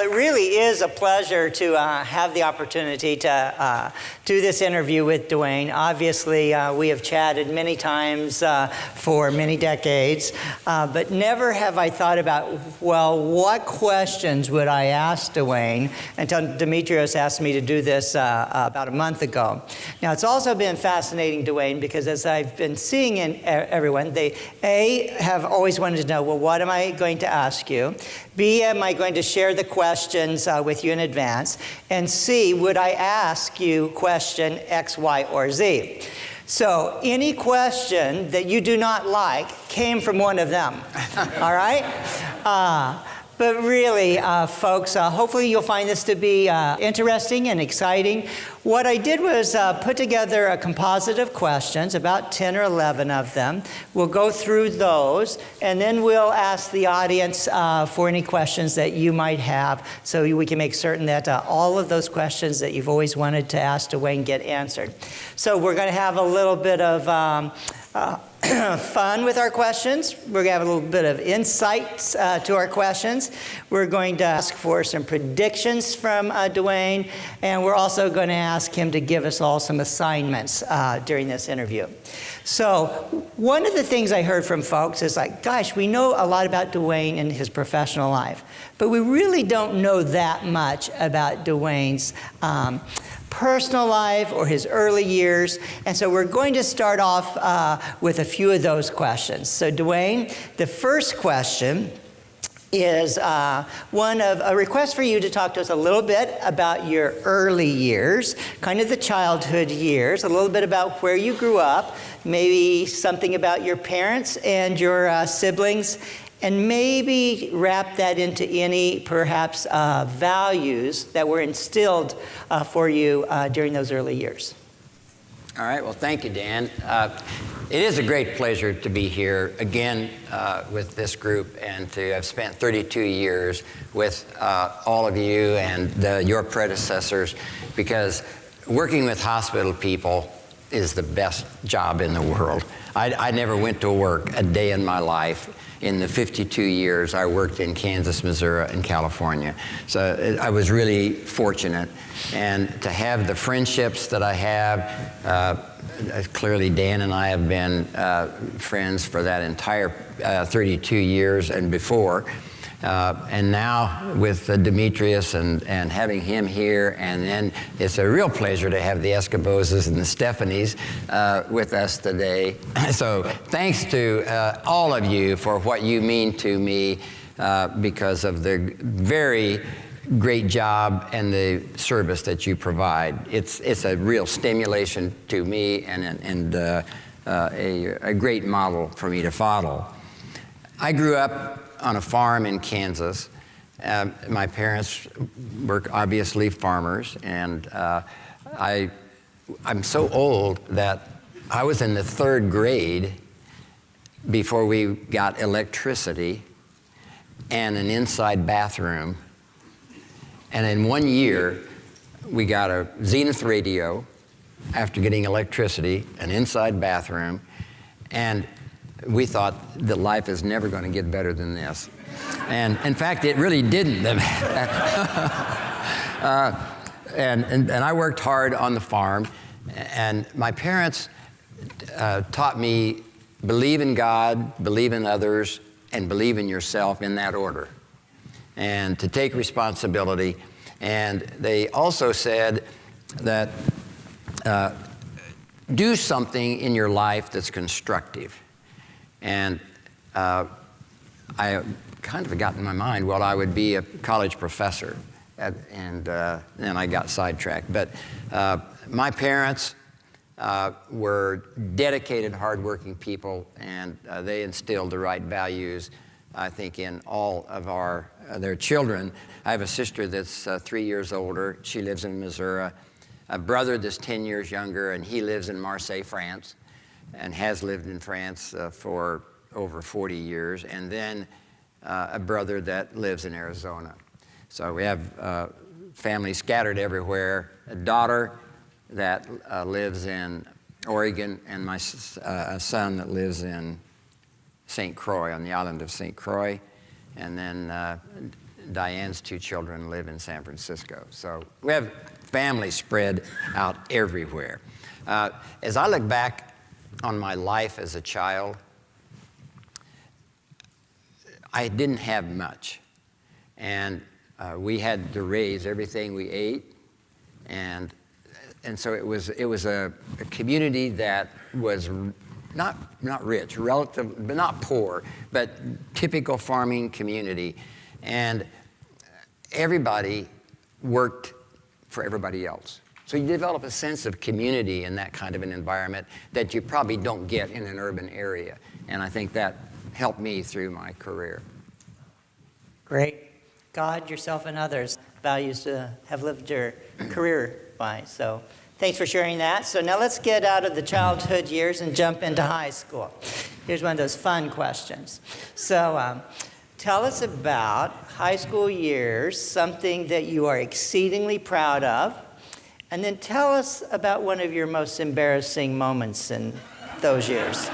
it really is a pleasure to have the opportunity to do this interview with Duane. Obviously, we have chatted many times for many decades, but never have I thought about, well, what questions would I ask Duane until Demetrios asked me to do this about a month ago. Now, it's also been fascinating, Duane, because as I've been seeing in everyone, they, A, have always wanted to know, well, what am I going to ask you? B, am I going to share the questions with you in advance? And C, would I ask you question X, Y, or Z? So any question that you do not like came from one of them, all right? But really, folks, hopefully you'll find this to be interesting and exciting. What I did was put together a composite of questions, about 10 or 11 of them. We'll go through those, and then we'll ask the audience for any questions that you might have, so we can make certain that all of those questions that you've always wanted to ask Duane get answered. So we're going to have a little bit of fun with our questions. We're going to have a little bit of insights to our questions. We're going to ask for some predictions from Duane, and we're also going to ask him to give us all some assignments during this interview. So one of the things I heard from folks is like, gosh, we know a lot about Duane and his professional life, but we really don't know that much about Duane's personal life or his early years. And so we're going to start off with a few of those questions. So Duane, the first question is one of a request for you to talk to us a little bit about your early years, kind of the childhood years, a little bit about where you grew up, maybe something about your parents and your siblings, and maybe wrap that into any, perhaps, values that were instilled for you during those early years. All right, well, thank you, Dan. It is a great pleasure to be here again with this group and to have spent 32 years with all of you and your predecessors, because working with hospital people is the best job in the world. I never went to work a day in my life in the 52 years I worked in Kansas, Missouri, and California. So I was really fortunate. And to have the friendships that I have, clearly Dan and I have been friends for that entire 32 years and before. And now with Demetrios and having him here, and then it's a real pleasure to have the Escoboses and the Stephanies with us today. So thanks to all of you for what you mean to me because of the very great job and the service that you provide. It's a real stimulation to me and a great model for me to follow. I grew up on a farm in Kansas. My parents were obviously farmers, and I'm so old that I was in the 3rd grade before we got electricity and an inside bathroom. And in 1 year, we got a Zenith radio after getting electricity, an inside bathroom, and we thought that life is never going to get better than this. And in fact, it really didn't. And I worked hard on the farm, and my parents taught me believe in God, believe in others, and believe in yourself in that order, and to take responsibility. And they also said that do something in your life that's constructive. And I kind of got in my mind, well, I would be a college professor, and then I got sidetracked. But my parents were dedicated, hardworking people, and they instilled the right values, I think, in all of their children. I have a sister that's 3 years older. She lives in Missouri. A brother that's 10 years younger, and he lives in Marseille, France, and has lived in France for over 40 years, and then a brother that lives in Arizona. So we have family scattered everywhere, a daughter that lives in Oregon, and my son that lives in St. Croix, on the island of St. Croix, and then Diane's 2 children live in San Francisco. So we have family spread out everywhere. As I look back on my life as a child, I didn't have much. And we had to raise everything we ate. And so it was a community that was not rich, relative, but not poor, but typical farming community. And everybody worked for everybody else. So you develop a sense of community in that kind of an environment that you probably don't get in an urban area. And I think that helped me through my career. Great. God, yourself, and others, values to have lived your career by. So thanks for sharing that. So now let's get out of the childhood years and jump into high school. Here's one of those fun questions. So tell us about high school years, something that you are exceedingly proud of, and then tell us about one of your most embarrassing moments in those years.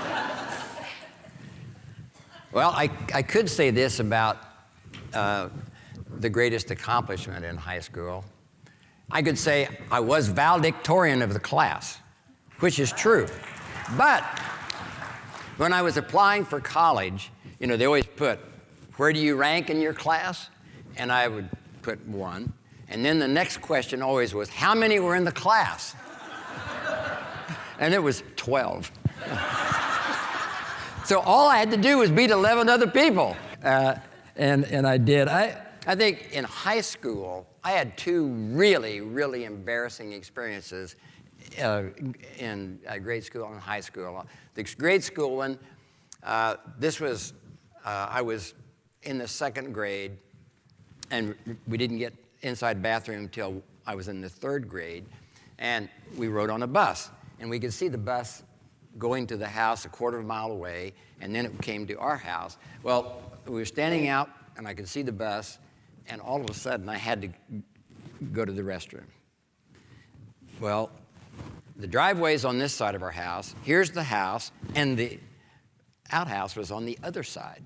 Well, I could say this about the greatest accomplishment in high school. I could say I was valedictorian of the class, which is true. But when I was applying for college, they always put, where do you rank in your class? And I would put 1. And then the next question always was, how many were in the class? And it was 12. So all I had to do was beat 11 other people. And I did. I think in high school, I had 2 really, really embarrassing experiences in grade school and high school. The grade school one, I was in the 2nd grade, and we didn't get inside bathroom until I was in the 3rd grade, and we rode on a bus. And we could see the bus going to the house a quarter of a mile away, and then it came to our house. Well, we were standing out, and I could see the bus, and all of a sudden, I had to go to the restroom. Well, the driveway's on this side of our house. Here's the house, and the outhouse was on the other side.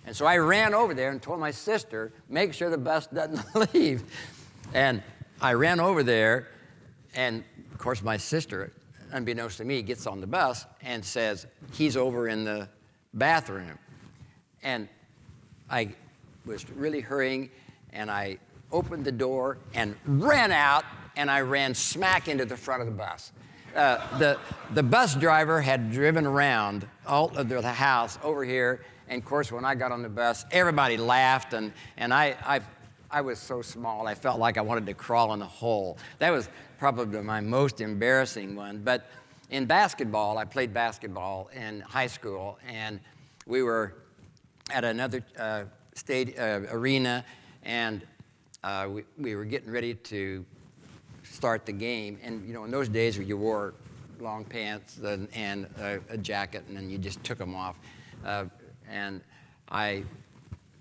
And so I ran over there and told my sister, make sure the bus doesn't leave. And I ran over there, and of course, my sister, unbeknownst to me, gets on the bus and says, he's over in the bathroom. And I was really hurrying, and I opened the door and ran out, and I ran smack into the front of the bus. The bus driver had driven around all of the house over here, and of course, when I got on the bus, everybody laughed, and I was so small, I felt like I wanted to crawl in a hole. That was probably my most embarrassing one. But in basketball, I played basketball in high school, and we were at another arena, and we were getting ready to start the game. And in those days where you wore long pants and a jacket, and then you just took them off. And I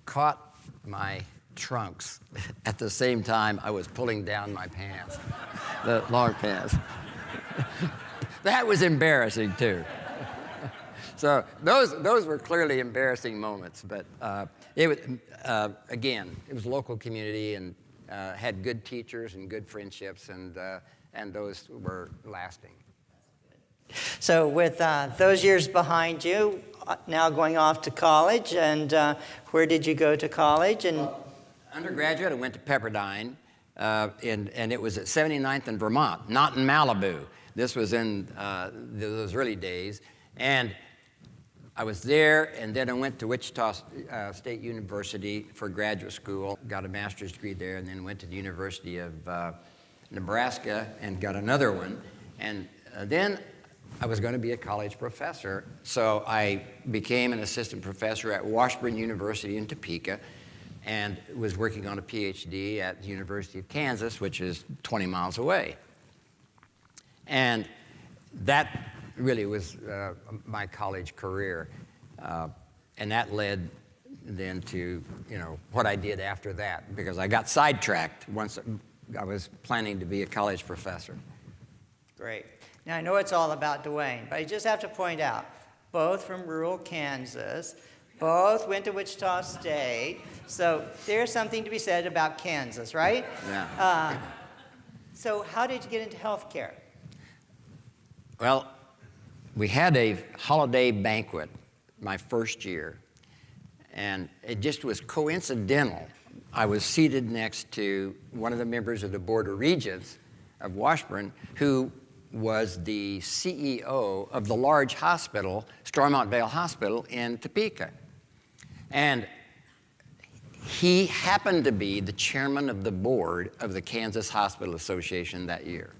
caught my trunks at the same time I was pulling down my pants, the long pants. That was embarrassing too. So those were clearly embarrassing moments, but it was again, it was local community, and had good teachers and good friendships, and those were lasting. So with those years behind you, now going off to college, and where did you go to college? And undergraduate, I went to Pepperdine, and it was at 79th in Vermont, not in Malibu. This was in those early days, and I was there, and then I went to Wichita State University for graduate school, got a master's degree there, and then went to the University of Nebraska and got another one, and then I was going to be a college professor, so I became an assistant professor at Washburn University in Topeka, and was working on a PhD at the University of Kansas, which is 20 miles away. And that really was my college career, and that led then to what I did after that, because I got sidetracked once I was planning to be a college professor. Great. Now, I know it's all about Duane, but I just have to point out, both from rural Kansas, Both went to Wichita State. So there's something to be said about Kansas, right? Yeah. So how did you get into healthcare? Well, we had a holiday banquet my first year, and it just was coincidental. I was seated next to one of the members of the Board of Regents of Washburn, who was the CEO of the large hospital, Stormont Vale Hospital in Topeka. And he happened to be the chairman of the board of the Kansas Hospital Association that year.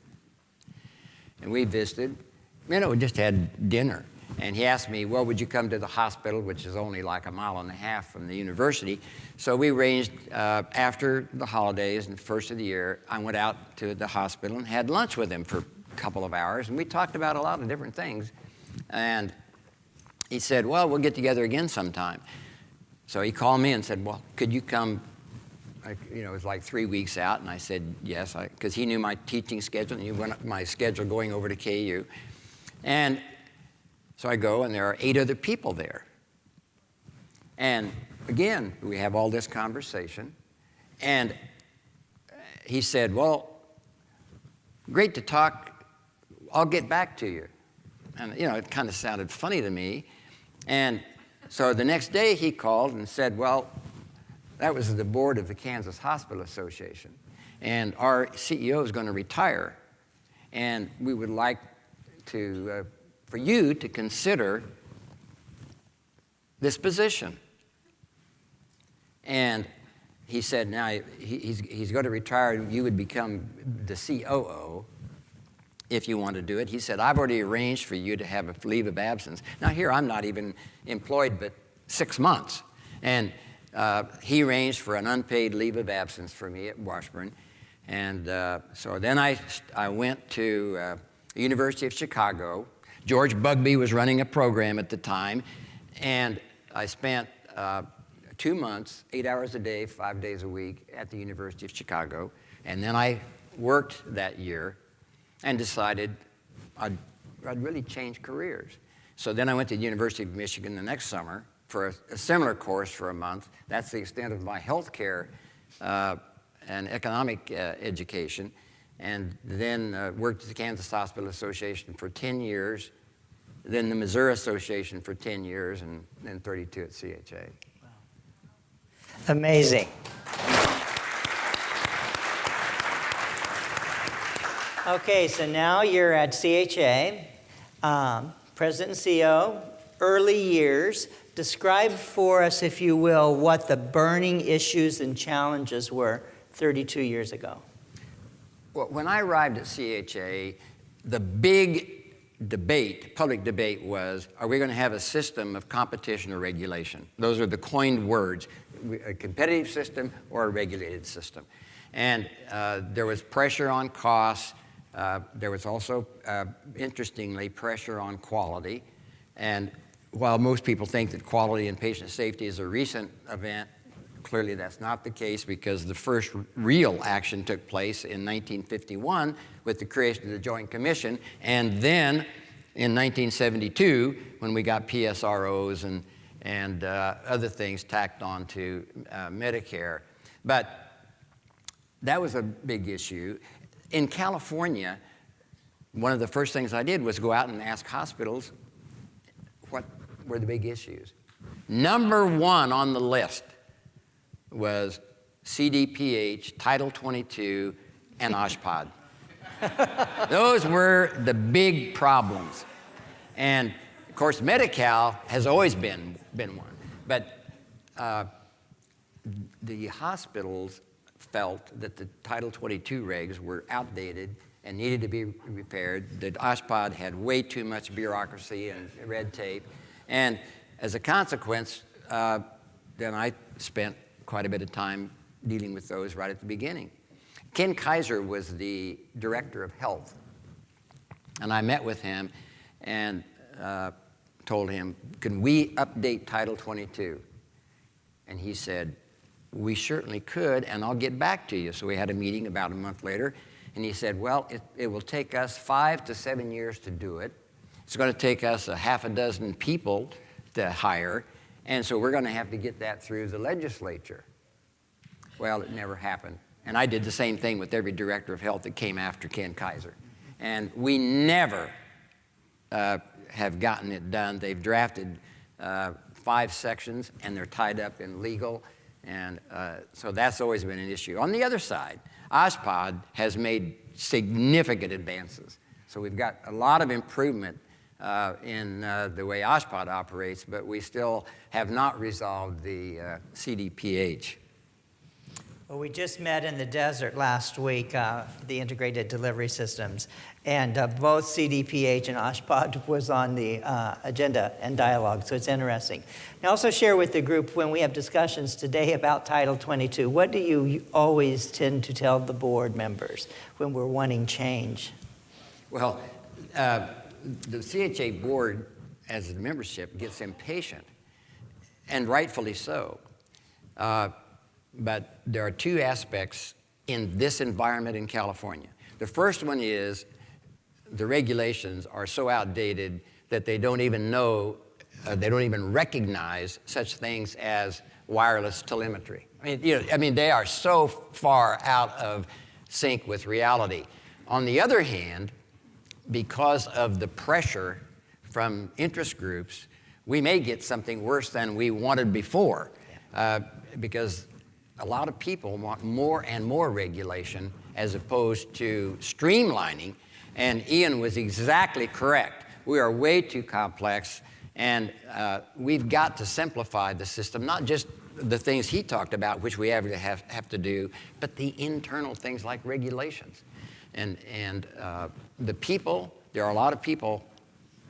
And we visited, we just had dinner. And he asked me, well, would you come to the hospital, which is only like a mile and a half from the university? So we arranged, after the holidays and the first of the year, I went out to the hospital and had lunch with him for a couple of hours. And we talked about a lot of different things. And he said, well, we'll get together again sometime. So he called me and said, well, could you come? It was like 3 weeks out. And I said, yes, because he knew my teaching schedule and he knew my schedule going over to KU. And so I go, and there are 8 other people there. And again, we have all this conversation. And he said, well, great to talk. I'll get back to you. And, it kind of sounded funny to me. And so the next day he called and said, well, that was the board of the Kansas Hospital Association. And our CEO is going to retire. And we would like to... for you to consider this position. And he said, now he's going to retire, you would become the COO if you want to do it. He said, I've already arranged for you to have a leave of absence. Now here, I'm not even employed but 6 months. And he arranged for an unpaid leave of absence for me at Washburn. And so then I went to the University of Chicago. George Bugby was running a program at the time, and I spent 2 months, 8 hours a day, 5 days a week at the University of Chicago. And then I worked that year and decided I'd really change careers. So then I went to the University of Michigan the next summer for a similar course for a month. That's the extent of my healthcare and economic education. And then worked at the Kansas Hospital Association for 10 years, then the Missouri Association for 10 years, and then 32 at CHA. Wow. Amazing. Okay, so now you're at CHA, President and CEO, early years. Describe for us, if you will, what the burning issues and challenges were 32 years ago. Well, when I arrived at CHA, the big debate, public debate was, are we going to have a system of competition or regulation? Those are the coined words, a competitive system or a regulated system. And there was pressure on costs. There was also, interestingly, pressure on quality. And while most people think that quality and patient safety is a recent event, clearly that's not the case, because the first real action took place in 1951 with the creation of the Joint Commission, and then in 1972 when we got PSROs and other things tacked on to Medicare. But that was a big issue. In California, one of the first things I did was go out and ask hospitals what were the big issues. Number one on the list was CDPH, Title 22, and OSHPD. Those were the big problems. And, of course, Medi-Cal has always been one. But the hospitals felt that the Title 22 regs were outdated and needed to be repaired. The OSHPD had way too much bureaucracy and red tape. And as a consequence, then I spent quite a bit of time dealing with those right at the beginning. Ken Kaiser was the director of health, and I met with him and told him, can we update Title 22? And he said, we certainly could, and I'll get back to you. So we had a meeting about a month later, and he said, well, it will take us 5 to 7 years to do it. It's going to take us a half a dozen people to hire, And so we're going to have to get that through the legislature. Well, it never happened. And I did the same thing with every director of health that came after Ken Kaiser. And we never have gotten it done. They've drafted 5 sections, and they're tied up in legal. And so that's always been an issue. On the other side, OSPOD has made significant advances. So we've got a lot of improvement in the way OSPOD operates, but we still have not resolved the CDPH. Well, we just met in the desert last week, the integrated delivery systems, and both CDPH and OSPOD was on the agenda and dialogue, so it's interesting. And also share with the group, when we have discussions today about Title 22, what do you always tend to tell the board members when we're wanting change? Well, the CHA board, as the membership, gets impatient, and rightfully so. But there are 2 aspects in this environment in California. The first one is the regulations are so outdated that they don't even know, they don't even recognize such things as wireless telemetry. I mean, they are so far out of sync with reality. On the other hand, because of the pressure from interest groups, we may get something worse than we wanted before, because a lot of people want more and more regulation as opposed to streamlining, and Ian was exactly correct. We are way too complex, and we've got to simplify the system, not just the things he talked about, which we have to do, but the internal things like regulations. And the people, there are a lot of people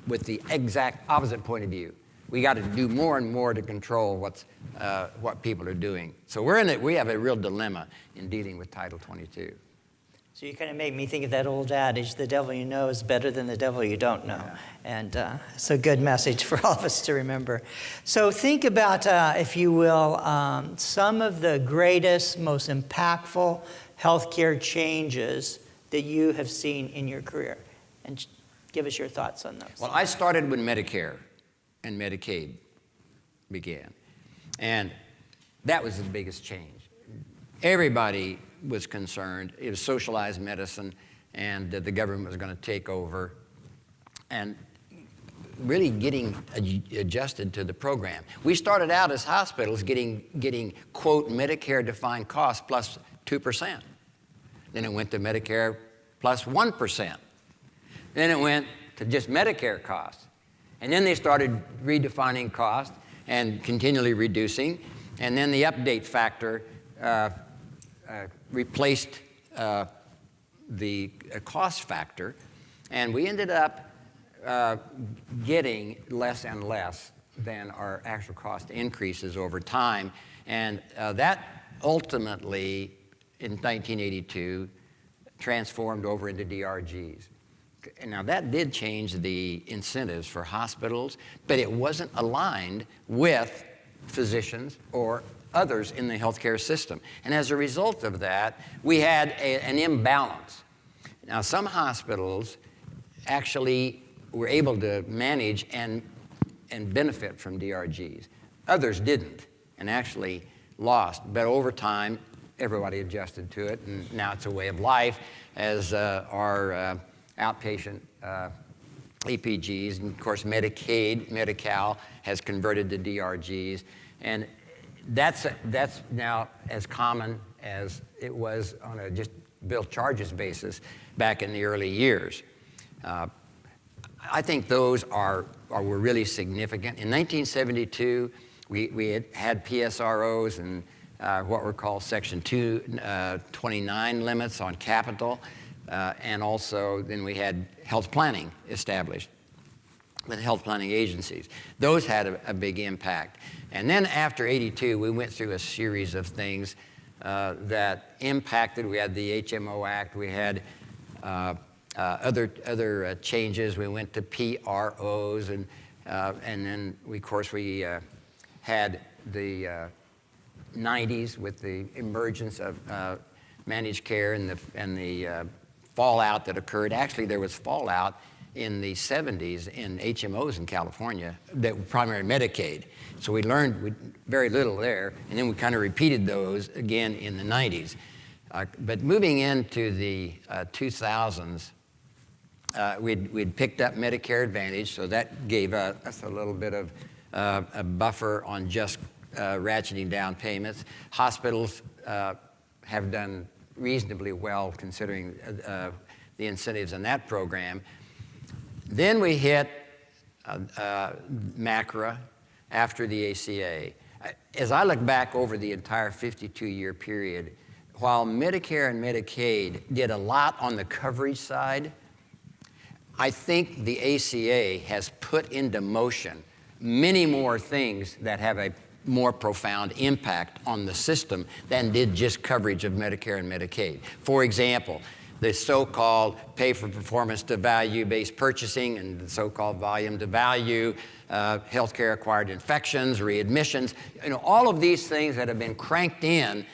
with the exact opposite point of view. We got to do more and more to control what people are doing. So we have a real dilemma in dealing with Title 22. So you kind of made me think of that old adage, the devil you know is better than the devil you don't know. Yeah. And it's a good message for all of us to remember. So think about, if you will, some of the greatest, most impactful healthcare changes that you have seen in your career. And give us your thoughts on those. Well, I started when Medicare and Medicaid began. And that was the biggest change. Everybody was concerned. It was socialized medicine, and the government was going to take over. And really getting adjusted to the program. We started out as hospitals getting quote, Medicare-defined costs plus 2%. Then it went to Medicare plus 1%. Then it went to just Medicare costs. And then they started redefining cost and continually reducing. And then the update factor replaced the cost factor. And we ended up getting less and less than our actual cost increases over time. And that ultimately, in 1982, transformed over into DRGs. Now, that did change the incentives for hospitals, but it wasn't aligned with physicians or others in the healthcare system. And as a result of that, we had an imbalance. Now, some hospitals actually were able to manage and benefit from DRGs. Others didn't and actually lost. But over time, everybody adjusted to it, and now it's a way of life as our outpatient EPGs, and of course Medicaid, Medi-Cal has converted to DRGs, and that's now as common as it was on a just bill charges basis back in the early years. I think those were really significant. In 1972, we had PSROs and what were called Section 229 limits on capital. And also, then we had health planning established with health planning agencies. Those had a big impact. And then after 82, we went through a series of things that impacted. We had the HMO Act. We had other changes. We went to PROs. And then, of course, we had the 90s with the emergence of managed care and the fallout that occurred. Actually, there was fallout in the 70s in HMOs in California that were primary Medicaid. So we learned very little there, and then we kind of repeated those again in the 90s. But moving into the 2000s, we'd picked up Medicare Advantage, so that gave us a little bit of a buffer on just ratcheting down payments. Hospitals have done reasonably well considering the incentives in that program. Then we hit MACRA after the ACA. As I look back over the entire 52-year period, while Medicare and Medicaid did a lot on the coverage side, I think the ACA has put into motion many more things that have a more profound impact on the system than did just coverage of Medicare and Medicaid. For example, the so-called pay-for-performance to value-based purchasing and the so-called volume to value, healthcare acquired infections, readmissions, all of these things that have been cranked in,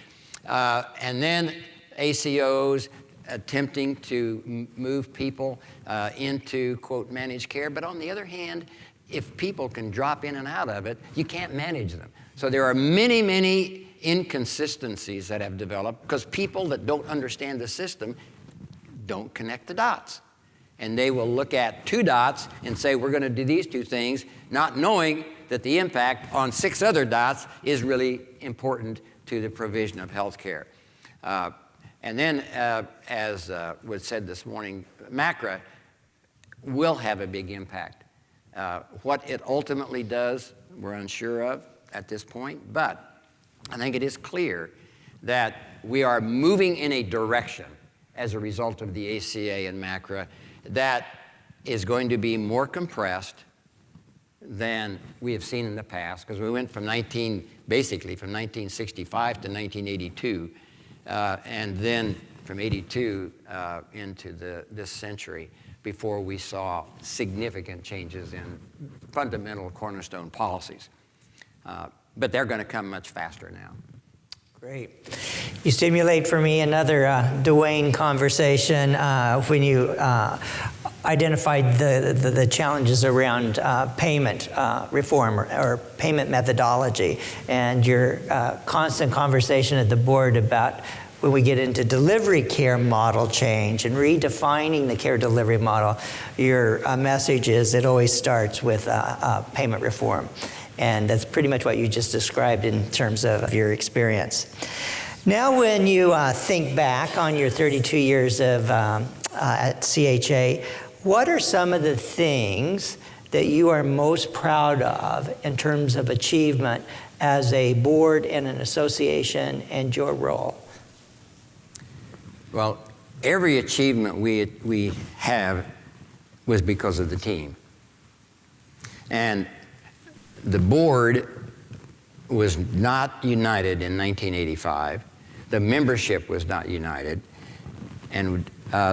and then ACOs attempting to move people into, quote, managed care. But on the other hand, if people can drop in and out of it, you can't manage them. So there are many, many inconsistencies that have developed because people that don't understand the system don't connect the dots. And they will look at 2 dots and say, we're going to do these 2 things, not knowing that the impact on 6 other dots is really important to the provision of health care. And then, as was said this morning, MACRA will have a big impact. What it ultimately does, we're unsure of at this point, but I think it is clear that we are moving in a direction as a result of the ACA and MACRA that is going to be more compressed than we have seen in the past, because we went from basically from 1965 to 1982, and then from 82 into this century before we saw significant changes in fundamental cornerstone policies. But they're going to come much faster now. Great. You stimulate for me another Duane conversation when you identified the challenges around payment reform or payment methodology, and your constant conversation at the board about when we get into delivery care model change and redefining the care delivery model. Your message is it always starts with payment reform. And that's pretty much what you just described in terms of your experience. Now, when you think back on your 32 years of at CHA, what are some of the things that you are most proud of in terms of achievement as a board and an association and your role? Well, every achievement we have was because of the team. And the board was not united in 1985. The membership was not united. And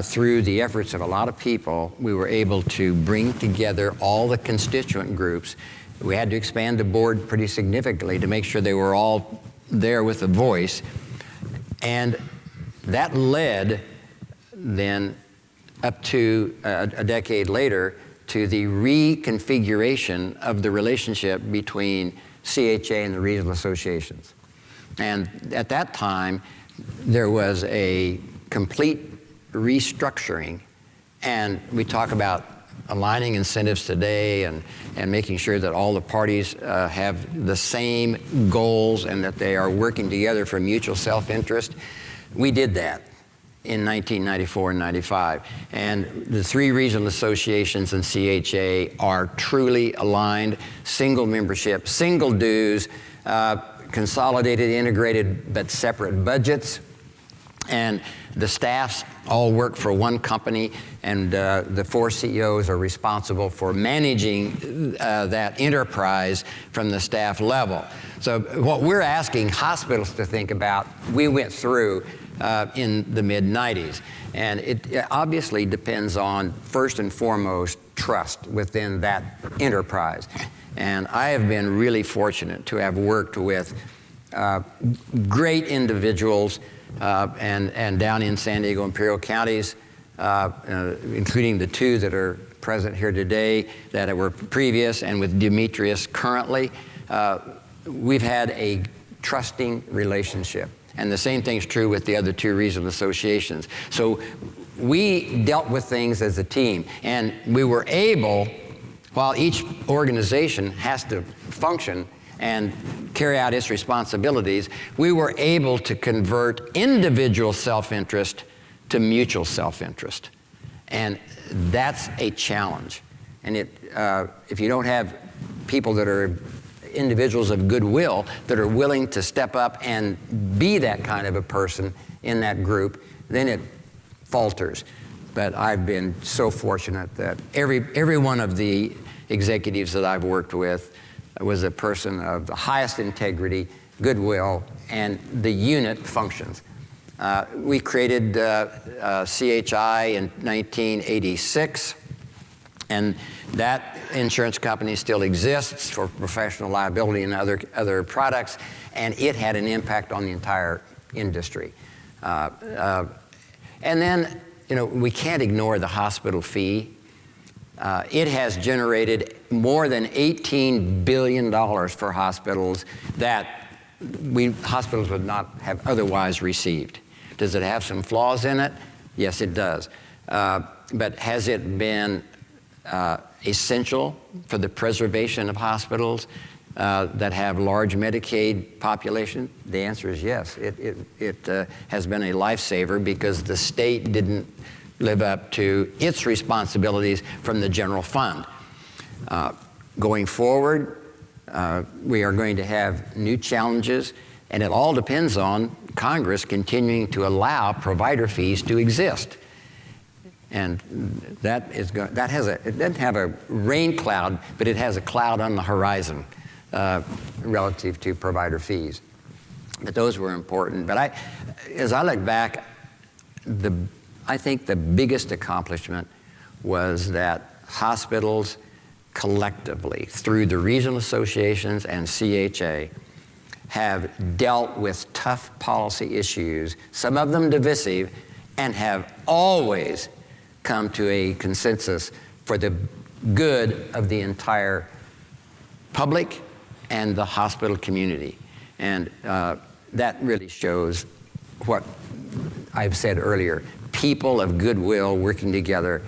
through the efforts of a lot of people, we were able to bring together all the constituent groups. We had to expand the board pretty significantly to make sure they were all there with a voice. And that led then up to a decade later to the reconfiguration of the relationship between CHA and the regional associations. And at that time, there was a complete restructuring, and we talk about aligning incentives today and making sure that all the parties have the same goals and that they are working together for mutual self-interest. We did that in 1994 and 95. And the 3 regional associations in CHA are truly aligned, single membership, single dues, consolidated, integrated, but separate budgets. And the staffs all work for one company, and the 4 CEOs are responsible for managing that enterprise from the staff level. So what we're asking hospitals to think about, we went through in the mid-90s. And it obviously depends on, first and foremost, trust within that enterprise. And I have been really fortunate to have worked with great individuals and down in San Diego Imperial counties, including the two that are present here today that were previous, and with Demetrius currently, we've had a trusting relationship. And the same thing's true with the other two regional associations. So we dealt with things as a team, and we were able, while each organization has to function and carry out its responsibilities, we were able to convert individual self-interest to mutual self-interest. And that's a challenge. And if you don't have people that are individuals of goodwill that are willing to step up and be that kind of a person in that group, then it falters. But I've been so fortunate that every one of the executives that I've worked with was a person of the highest integrity, goodwill, and the unit functions. We created CHI in 1986, and that insurance company still exists for professional liability and other products, and it had an impact on the entire industry. And then, we can't ignore the hospital fee. It has generated more than $18 billion for hospitals that hospitals would not have otherwise received. Does it have some flaws in it? Yes, it does. But has it been essential for the preservation of hospitals that have large Medicaid population? The answer is yes. It has been a lifesaver because the state didn't live up to its responsibilities from the general fund. Going forward, we are going to have new challenges, and it all depends on Congress continuing to allow provider fees to exist. And it doesn't have a rain cloud, but it has a cloud on the horizon relative to provider fees. But those were important. But as I look back, I think the biggest accomplishment was that hospitals collectively, through the regional associations and CHA, have dealt with tough policy issues, some of them divisive, and have always come to a consensus for the good of the entire public and the hospital community. And that really shows what I've said earlier. People of goodwill working together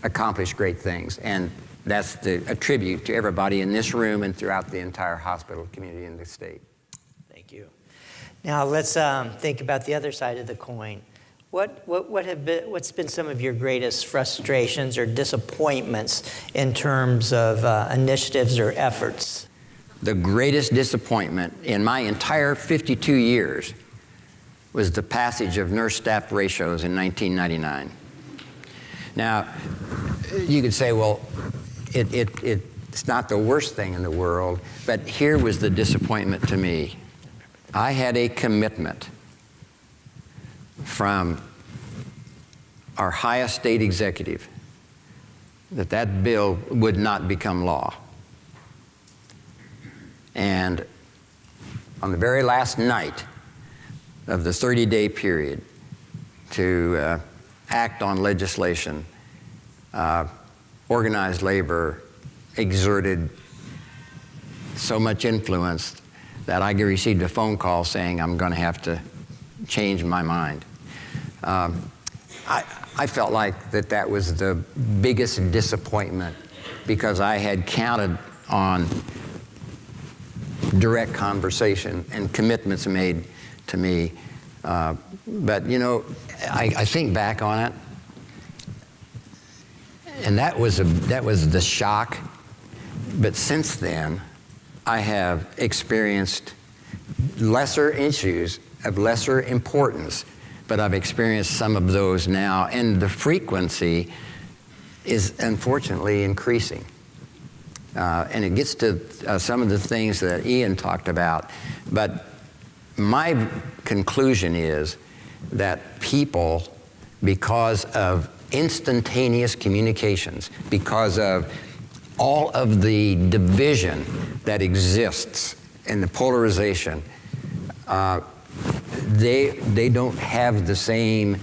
accomplish great things. And that's a tribute to everybody in this room and throughout the entire hospital community in the state. Thank you. Now let's think about the other side of the coin. What's been some of your greatest frustrations or disappointments in terms of initiatives or efforts? The greatest disappointment in my entire 52 years was the passage of nurse-staff ratios in 1999. Now, you could say, well, it's not the worst thing in the world, but here was the disappointment to me. I had a commitment from our highest state executive that bill would not become law. And on the very last night of the 30-day period to act on legislation, organized labor exerted so much influence that I received a phone call saying I'm going to have to change my mind. I felt like that was the biggest disappointment because I had counted on direct conversation and commitments made to me. But I think back on it, and that was the shock. But since then, I have experienced lesser issues of lesser importance, but I've experienced some of those now, and the frequency is unfortunately increasing. And it gets to some of the things that Ian talked about. But my conclusion is that people, because of instantaneous communications, because of all of the division that exists and the polarization, they don't have the same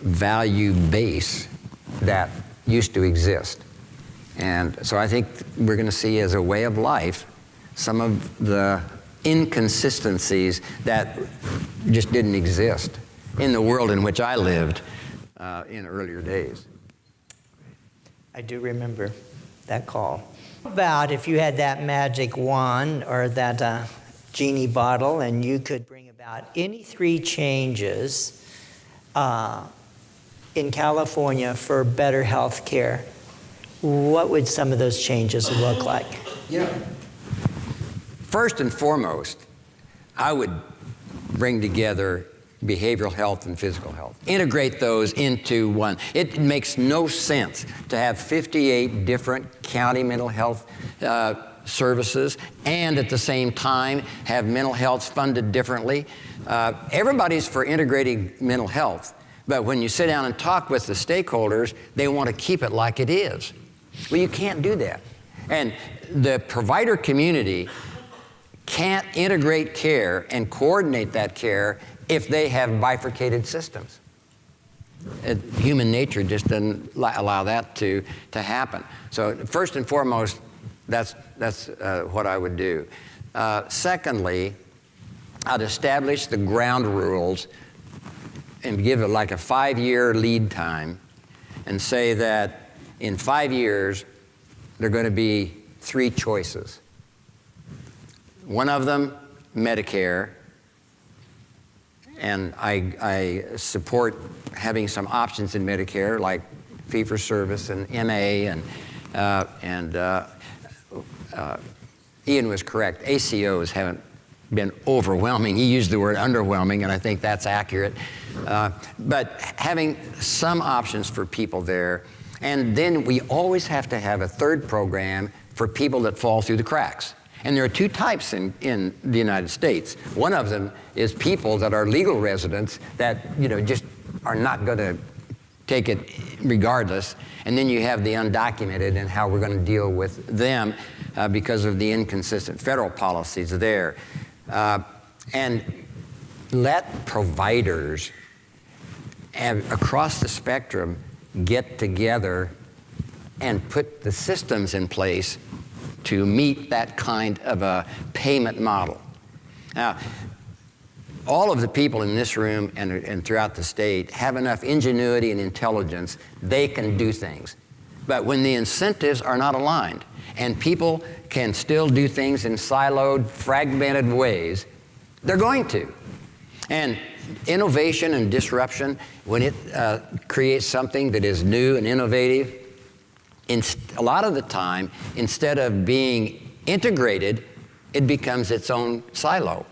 value base that used to exist. And so I think we're going to see as a way of life some of the inconsistencies that just didn't exist in the world in which I lived in earlier days. I do remember that call. About if you had that magic wand or that genie bottle and you could bring about any 3 changes in California for better health care, what would some of those changes look like? Yeah. First and foremost, I would bring together behavioral health and physical health. Integrate those into one. It makes no sense to have 58 different county mental health services and at the same time have mental health funded differently. Everybody's for integrating mental health, but when you sit down and talk with the stakeholders, they want to keep it like it is. Well, you can't do that. And the provider community can't integrate care and coordinate that care if they have bifurcated systems. Human nature just doesn't allow that to happen. So first and foremost, that's what I would do. Secondly, I'd establish the ground rules and give it like a 5-year lead time and say that in 5 years, there are going to be 3 choices. One of them, Medicare, and I support having some options in Medicare like fee-for-service and MA, and Ian was correct. ACOs haven't been overwhelming. He used the word underwhelming, and I think that's accurate. But having some options for people there, and then we always have to have a third program for people that fall through the cracks. And there are 2 types in the United States. One of them is people that are legal residents that, just are not going to take it regardless. And then you have the undocumented and how we're going to deal with them because of the inconsistent federal policies there. And let providers across the spectrum get together and put the systems in place to meet that kind of a payment model. Now, all of the people in this room and throughout the state have enough ingenuity and intelligence, they can do things. But when the incentives are not aligned and people can still do things in siloed, fragmented ways, they're going to. And innovation and disruption, when it creates something that is new and innovative, a lot of the time, instead of being integrated, it becomes its own silo.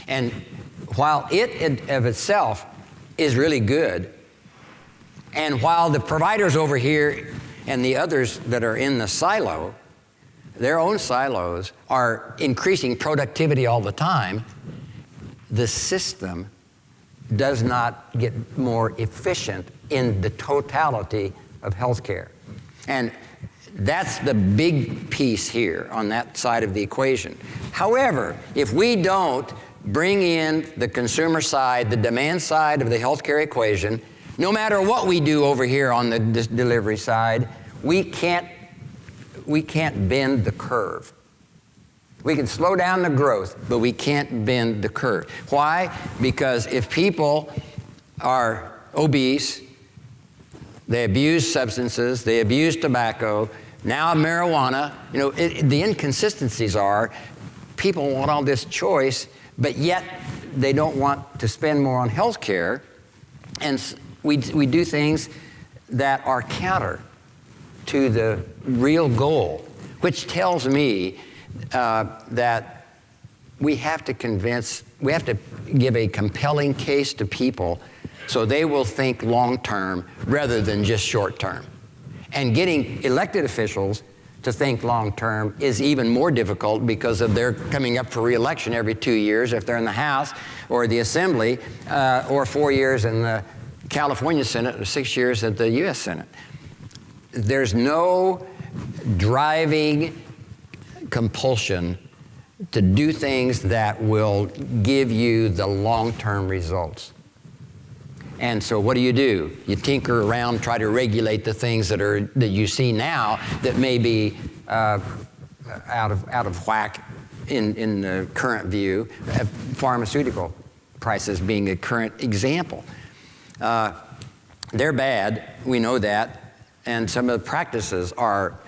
And while it of itself is really good, and while the providers over here and the others that are in the silo, their own silos are increasing productivity all the time, the system does not get more efficient in the totality of healthcare. And that's the big piece here on that side of the equation. However, if we don't bring in the consumer side, the demand side of the healthcare equation, no matter what we do over here on the delivery side, we can't bend the curve. We can slow down the growth, but we can't bend the curve. Why? Because if people are obese, they abuse substances, they abuse tobacco, now marijuana, the inconsistencies are people want all this choice, but yet they don't want to spend more on health care, and we do things that are counter to the real goal, which tells me that we have to give a compelling case to people so they will think long-term rather than just short-term. And getting elected officials to think long-term is even more difficult because of their coming up for re-election every 2 years if they're in the House or the Assembly, or 4 years in the California Senate or 6 years at the U.S. Senate. There's no driving compulsion to do things that will give you the long-term results. And so what do? You tinker around, try to regulate the things that you see now that may be out of whack in the current view, pharmaceutical prices being a current example. They're bad, we know that, and some of the practices are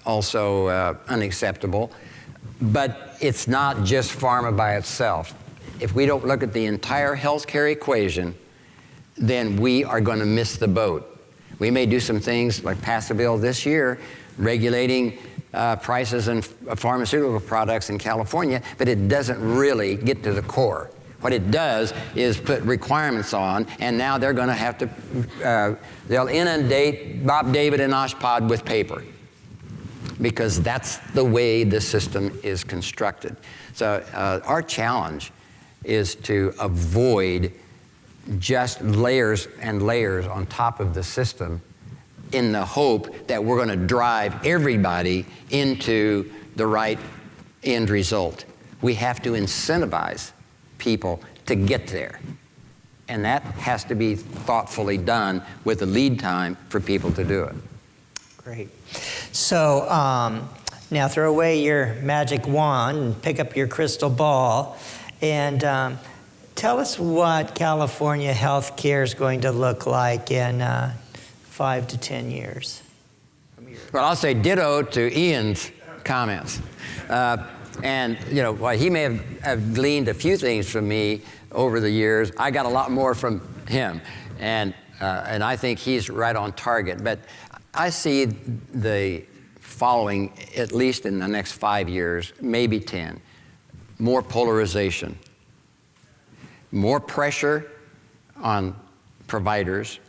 also unacceptable, but it's not just pharma by itself. If we don't look at the entire healthcare equation, then we are going to miss the boat. We may do some things like pass a bill this year regulating prices in pharmaceutical products in California, but it doesn't really get to the core. What it does is put requirements on, and now they're going to have to, they'll inundate Bob, David, and Oshpod with paper, because that's the way the system is constructed. So our challenge is to avoid just layers and layers on top of the system in the hope that we're going to drive everybody into the right end result. We have to incentivize people to get there. And that has to be thoughtfully done with a lead time for people to do it. Great. So now throw away your magic wand and pick up your crystal ball and tell us what California healthcare is going to look like in 5 to 10 years. Well, I'll say ditto to Ian's comments. And, while he may have gleaned a few things from me over the years, I got a lot more from him. And I think he's right on target. But I see the following, at least in the next 5 years, maybe 10. More polarization. More pressure on providers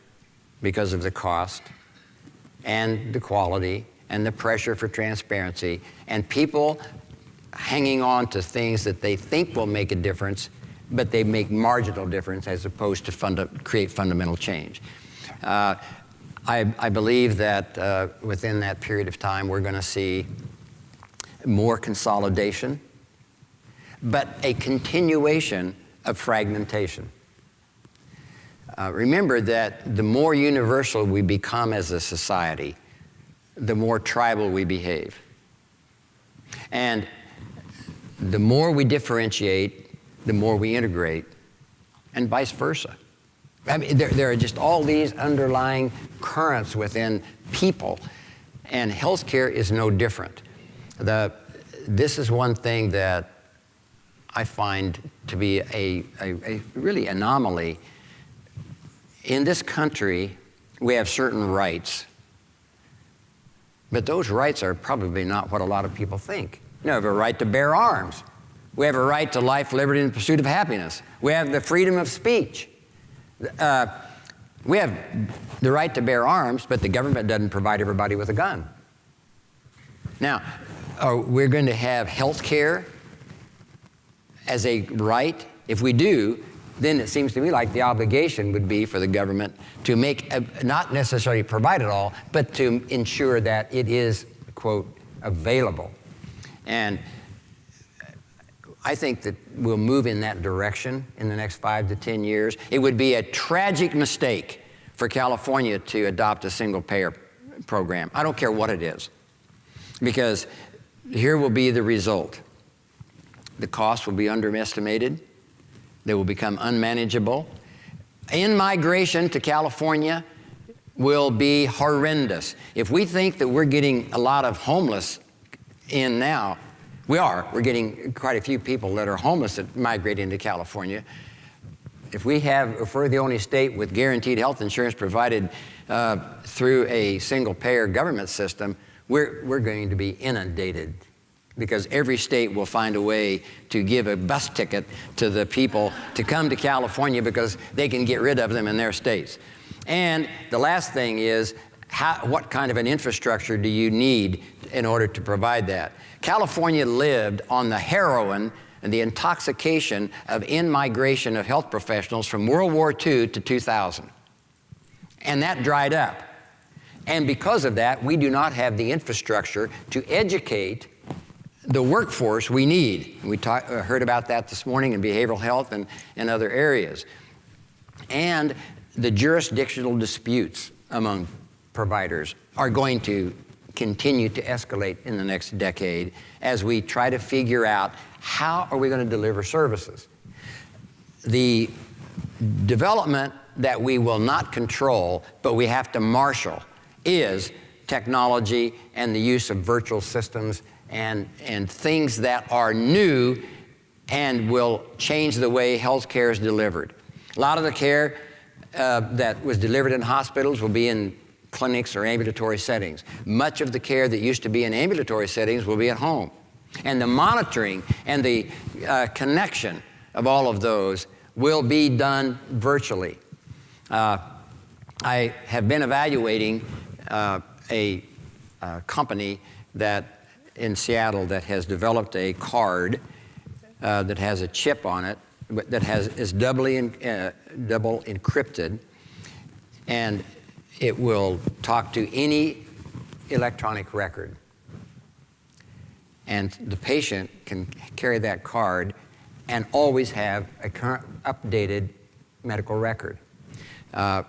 because of the cost and the quality and the pressure for transparency, and people hanging on to things that they think will make a difference, but they make marginal difference as opposed to create fundamental change. I believe that within that period of time, we're going to see more consolidation, but a continuation of fragmentation. Remember that the more universal we become as a society, the more tribal we behave. And the more we differentiate, the more we integrate, and vice versa. I mean, there are just all these underlying currents within people, and healthcare is no different. This is one thing that I find to be a really anomaly. In this country, we have certain rights, but those rights are probably not what a lot of people think. We have a right to bear arms. We have a right to life, liberty, and the pursuit of happiness. We have the freedom of speech. We have the right to bear arms, but the government doesn't provide everybody with a gun. Now, we're going to have health care as a right. If we do, then it seems to me like the obligation would be for the government to not necessarily provide it all, but to ensure that it is, quote, available. And I think that we'll move in that direction in the next 5 to 10 years. It would be a tragic mistake for California to adopt a single-payer program. I don't care what it is, because here will be the result. The cost will be underestimated. They will become unmanageable. In-migration to California will be horrendous. If we think that we're getting a lot of homeless in now, we're getting quite a few people that are homeless that migrate into California. If we're the only state with guaranteed health insurance provided through a single-payer government system, we're going to be inundated, because every state will find a way to give a bus ticket to the people to come to California because they can get rid of them in their states. And the last thing is, what kind of an infrastructure do you need in order to provide that? California lived on the heroin and the intoxication of in-migration of health professionals from World War II to 2000. And that dried up. And because of that, we do not have the infrastructure to educate the workforce we need. We heard about that this morning in behavioral health and other areas. And the jurisdictional disputes among providers are going to continue to escalate in the next decade as we try to figure out how are we going to deliver services. The development that we will not control, but we have to marshal, is technology and the use of virtual systems and things that are new and will change the way healthcare is delivered. A lot of the care that was delivered in hospitals will be in clinics or ambulatory settings. Much of the care that used to be in ambulatory settings will be at home. And the monitoring and the connection of all of those will be done virtually. I have been evaluating a company that in Seattle that has developed a card that has a chip on it that is double encrypted, and it will talk to any electronic record. And the patient can carry that card and always have a current updated medical record. I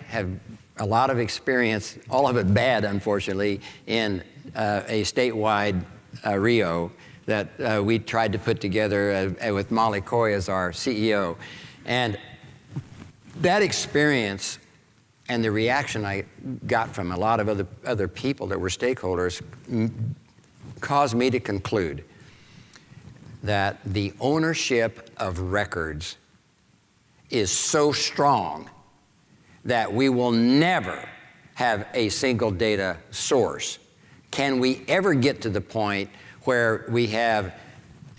have a lot of experience, all of it bad, unfortunately, in a statewide RIO that we tried to put together with Molly Coy as our CEO. And that experience and the reaction I got from a lot of other people that were stakeholders caused me to conclude that the ownership of records is so strong that we will never have a single data source. Can we ever get to the point where we have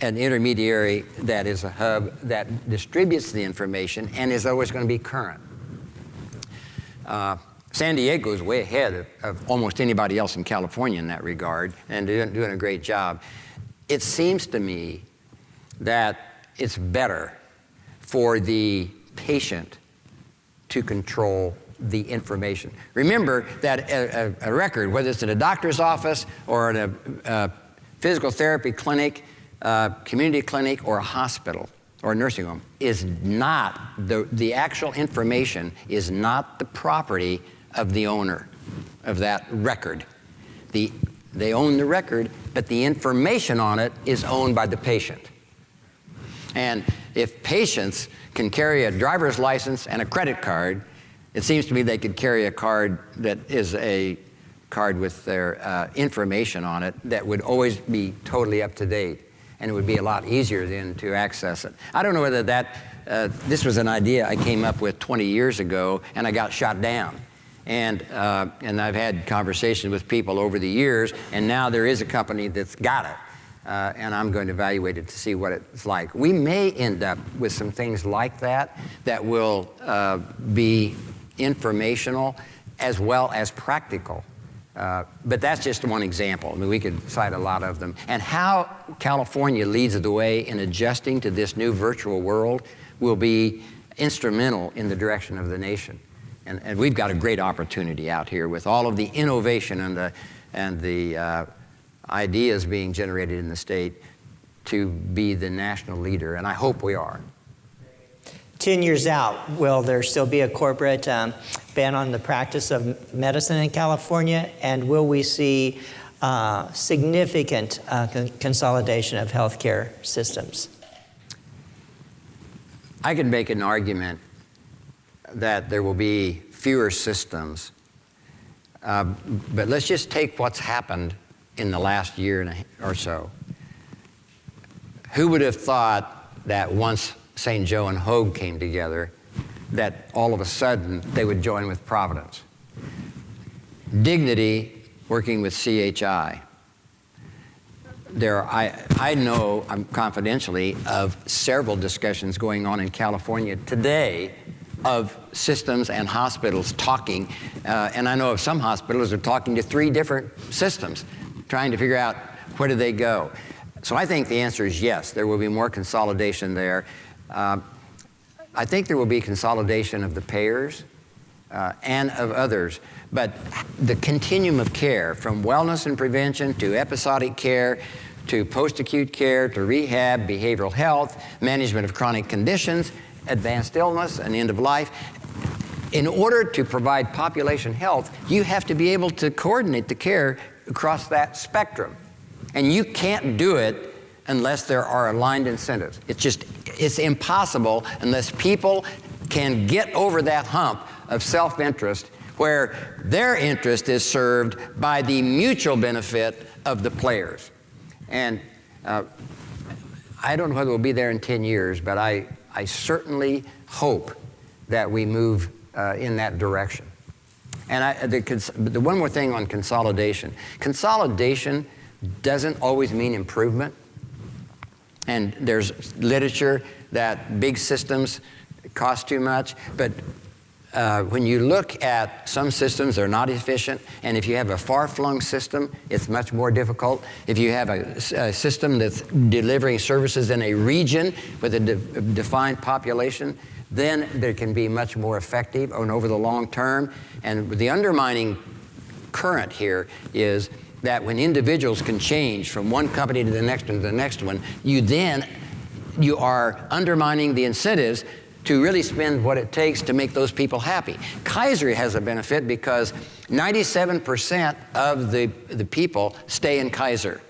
an intermediary that is a hub that distributes the information and is always going to be current? San Diego is way ahead of almost anybody else in California in that regard, and doing a great job. It seems to me that it's better for the patient to control the information. Remember that a record, whether it's in a doctor's office or in a physical therapy clinic, community clinic, or a hospital or a nursing home, is not, the actual information is not the property of the owner of that record. They own the record, but the information on it is owned by the patient. And if patients can carry a driver's license and a credit card, it seems to me they could carry a card that is a card with their information on it that would always be totally up to date, and it would be a lot easier then to access it. I don't know whether this was an idea I came up with 20 years ago, and I got shot down. And I've had conversations with people over the years, and now there is a company that's got it. And I'm going to evaluate it to see what it's like. We may end up with some things like that that will be informational as well as practical. But that's just one example. I mean, we could cite a lot of them. And how California leads the way in adjusting to this new virtual world will be instrumental in the direction of the nation. And we've got a great opportunity out here with all of the innovation and the ideas being generated in the state to be the national leader, and I hope we are. 10 years out, will there still be a corporate ban on the practice of medicine in California, and will we see significant consolidation of healthcare systems? I could make an argument that there will be fewer systems, but let's just take what's happened in the last year or so. Who would have thought that once St. Joe and Hoag came together, that all of a sudden they would join with Providence? Dignity working with CHI. I know, confidentially, of several discussions going on in California today of systems and hospitals talking, and I know of some hospitals that are talking to 3 different systems, trying to figure out where do they go. So I think the answer is yes, there will be more consolidation there. I think there will be consolidation of the payers and of others, but the continuum of care, from wellness and prevention to episodic care, to post-acute care, to rehab, behavioral health, management of chronic conditions, advanced illness and end of life. In order to provide population health, you have to be able to coordinate the care across that spectrum. And you can't do it unless there are aligned incentives. It's impossible unless people can get over that hump of self-interest where their interest is served by the mutual benefit of the players. And I don't know whether we'll be there in 10 years, but I certainly hope that we move in that direction. And the one more thing on consolidation. Consolidation doesn't always mean improvement. And there's literature that big systems cost too much, but when you look at some systems, they're not efficient, and if you have a far-flung system, it's much more difficult. If you have a system that's delivering services in a region with a defined population, then they can be much more effective and over the long term. And the undermining current here is that when individuals can change from one company to the next one to the next one, you are undermining the incentives to really spend what it takes to make those people happy. Kaiser has a benefit because 97% of the people stay in Kaiser.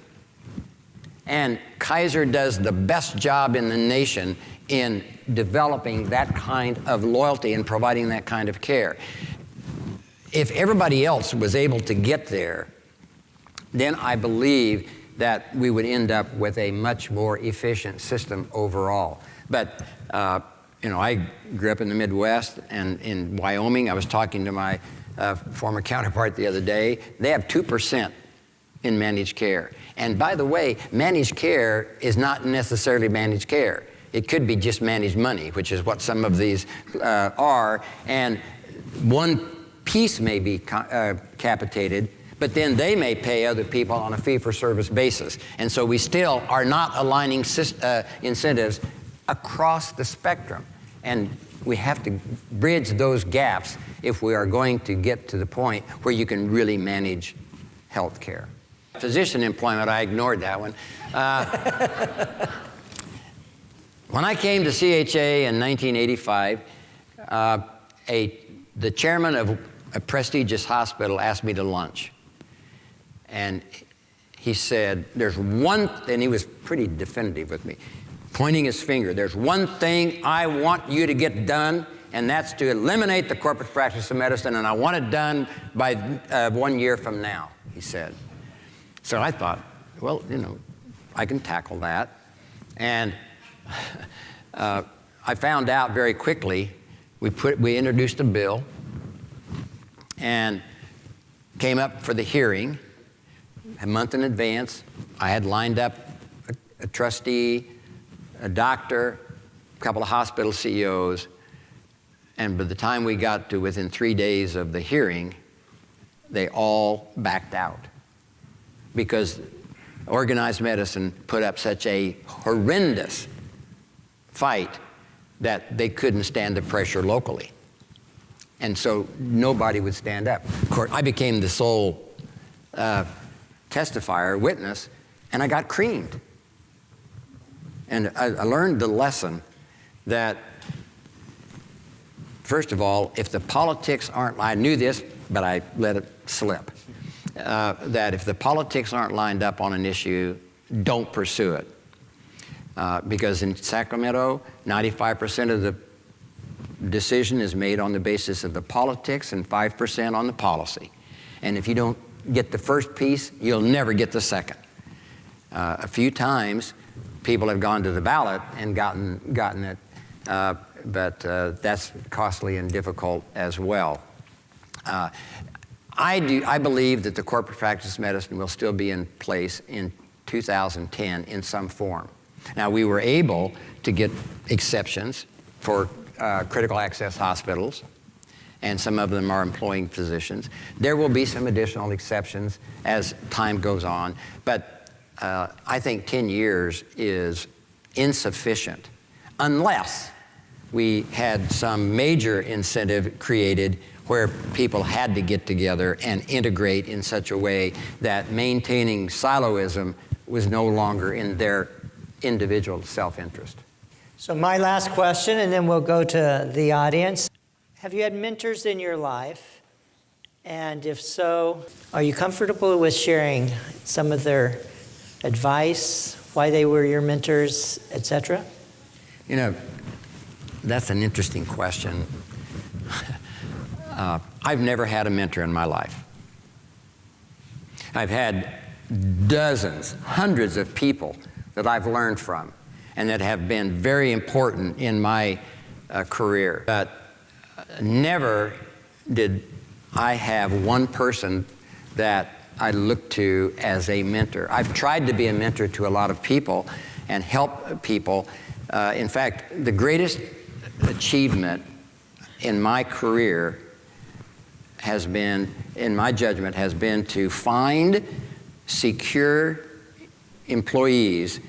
And Kaiser does the best job in the nation in developing that kind of loyalty and providing that kind of care. If everybody else was able to get there, then I believe that we would end up with a much more efficient system overall. But I grew up in the Midwest and in Wyoming. I was talking to my former counterpart the other day. They have 2% in managed care. And by the way, managed care is not necessarily managed care. It could be just managed money, which is what some of these are. And one piece may be capitated, but then they may pay other people on a fee-for-service basis. And so we still are not aligning incentives across the spectrum. And we have to bridge those gaps if we are going to get to the point where you can really manage health care. Physician employment, I ignored that one. When I came to CHA in 1985, the chairman of a prestigious hospital asked me to lunch. And he said, and he was pretty definitive with me, pointing his finger, there's one thing I want you to get done, and that's to eliminate the corporate practice of medicine, and I want it done by 1 year from now, he said. So I thought, well, I can tackle that. And I found out very quickly, we introduced a bill and came up for the hearing a month in advance. I had lined up a trustee, a doctor, a couple of hospital CEOs, and by the time we got to within 3 days of the hearing, they all backed out because organized medicine put up such a horrendous fight that they couldn't stand the pressure locally. And so nobody would stand up. Of course, I became the sole testifier, witness, and I got creamed. And I learned the lesson that, first of all, if the politics aren't, I knew this, but I let it slip, that if the politics aren't lined up on an issue, don't pursue it. Because in Sacramento, 95% of the decision is made on the basis of the politics and 5% on the policy. And if you don't get the first piece, you'll never get the second. A few times, people have gone to the ballot and gotten it, but that's costly and difficult as well. I believe that the corporate practice of medicine will still be in place in 2010 in some form. Now, we were able to get exceptions for critical access hospitals, and some of them are employing physicians. There will be some additional exceptions as time goes on, but I think 10 years is insufficient unless we had some major incentive created where people had to get together and integrate in such a way that maintaining siloism was no longer in their individual self-interest. So my last question, and then we'll go to the audience. Have you had mentors in your life? And if so, are you comfortable with sharing some of their advice, why they were your mentors, etc.? You know, that's an interesting question. I've never had a mentor in my life. I've had dozens, hundreds of people that I've learned from and that have been very important in my career. But never did I have one person that I look to as a mentor. I've tried to be a mentor to a lot of people and help people. In fact, the greatest achievement in my career has been, in my judgment, has been to find secure employees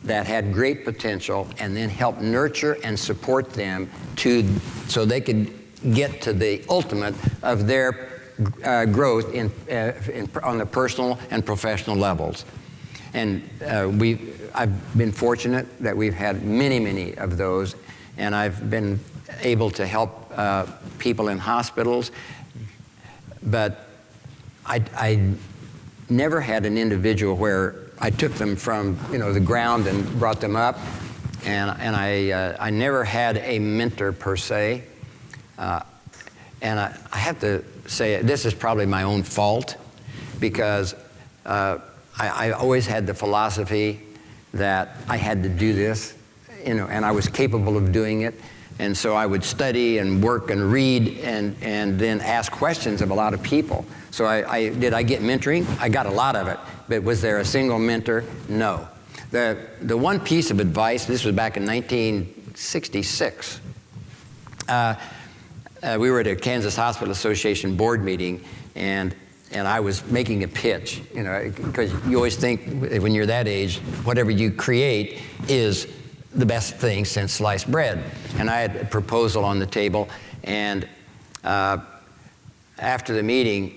that had great potential and then help nurture and support them so they could get to the ultimate of their growth on the personal and professional levels. And I've been fortunate that we've had many, many of those, and I've been able to help people in hospitals, but I never had an individual where I took them from the ground and brought them up, and I never had a mentor per se, and I have to say this is probably my own fault, because I always had the philosophy that I had to do this, and I was capable of doing it. And so I would study and work and read and then ask questions of a lot of people. So did I get mentoring? I got a lot of it. But was there a single mentor? No. The one piece of advice, this was back in 1966. We were at a Kansas Hospital Association board meeting, and I was making a pitch, because you always think when you're that age, whatever you create is the best thing since sliced bread. And I had a proposal on the table, and after the meeting,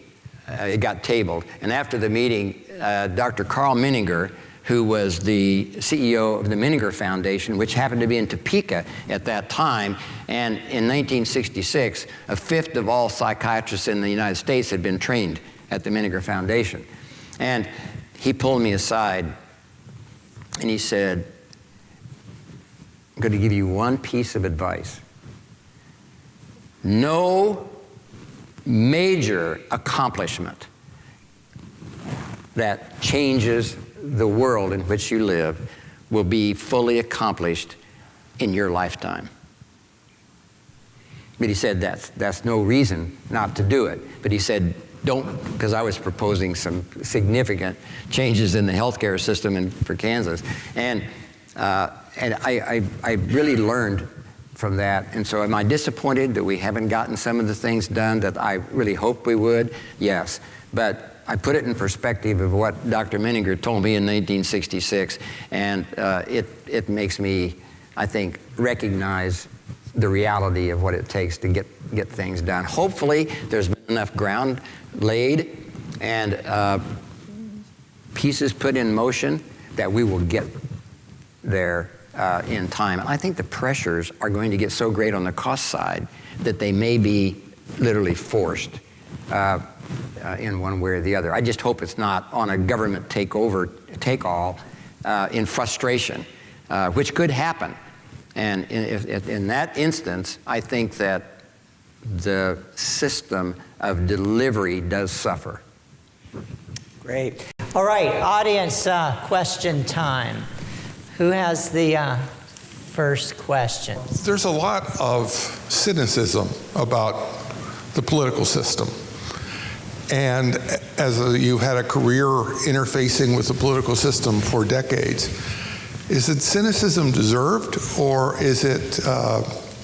it got tabled. And after the meeting, Dr. Carl Menninger, who was the CEO of the Menninger Foundation, which happened to be in Topeka at that time, and in 1966, a fifth of all psychiatrists in the United States had been trained at the Menninger Foundation. And he pulled me aside, and he said, I'm going to give you one piece of advice. No major accomplishment that changes the world in which you live will be fully accomplished in your lifetime. But he said that's no reason not to do it. But he said, don't, because I was proposing some significant changes in the healthcare system for Kansas. And I really learned from that. And so am I disappointed that we haven't gotten some of the things done that I really hoped we would? Yes. But I put it in perspective of what Dr. Menninger told me in 1966, and it makes me, I think, recognize the reality of what it takes to get things done. Hopefully, there's been enough ground laid and pieces put in motion that we will get there in time. And I think the pressures are going to get so great on the cost side that they may be literally forced in one way or the other. I just hope it's not on a government take-all in frustration, which could happen. And in that instance, I think that the system of delivery does suffer. Great. All right, audience question time. Who has the first question? There's a lot of cynicism about the political system. And as you've had a career interfacing with the political system for decades, is it cynicism deserved, or is it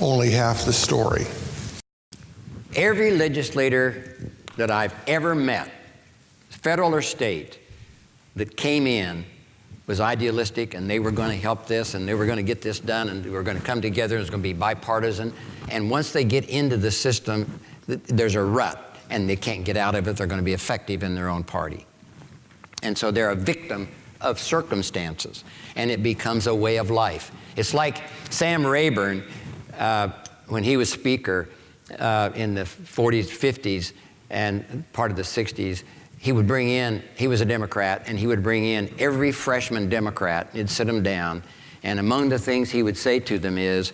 only half the story? Every legislator that I've ever met, federal or state, that came in was idealistic, and they were going to help this, and they were going to get this done, and we were going to come together, and it's going to be bipartisan. And once they get into the system, there's a rut, and they can't get out of it. They're going to be effective in their own party. And so they're a victim of circumstances, and it becomes a way of life. It's like Sam Rayburn, when he was speaker in the 40s, 50s, and part of the 60s, he was a Democrat, and he would bring in every freshman Democrat. He'd sit them down, and among the things he would say to them is,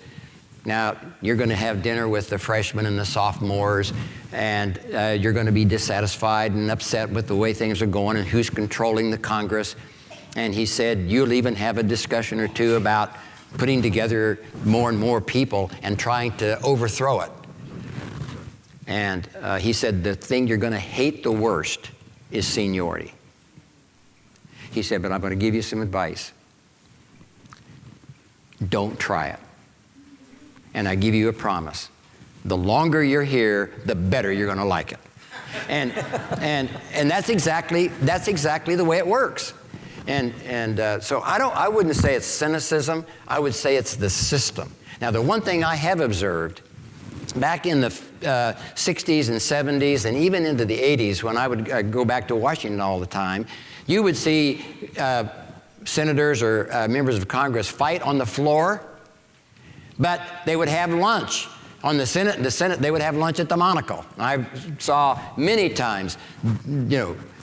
now, you're going to have dinner with the freshmen and the sophomores, and you're going to be dissatisfied and upset with the way things are going and who's controlling the Congress. And he said, you'll even have a discussion or two about putting together more and more people and trying to overthrow it. And he said, the thing you're going to hate the worst is seniority. He said, but I'm going to give you some advice. Don't try it. And I give you a promise. The longer you're here, the better you're going to like it. And that's exactly the way it works. So I wouldn't say it's cynicism. I would say it's the system. Now, the one thing I have observed back in the 60s and 70s and even into the 80s, when I would go back to Washington all the time, you would see senators or members of Congress fight on the floor, but they would have lunch. On the Senate, they would have lunch at the Monocle. I saw many times,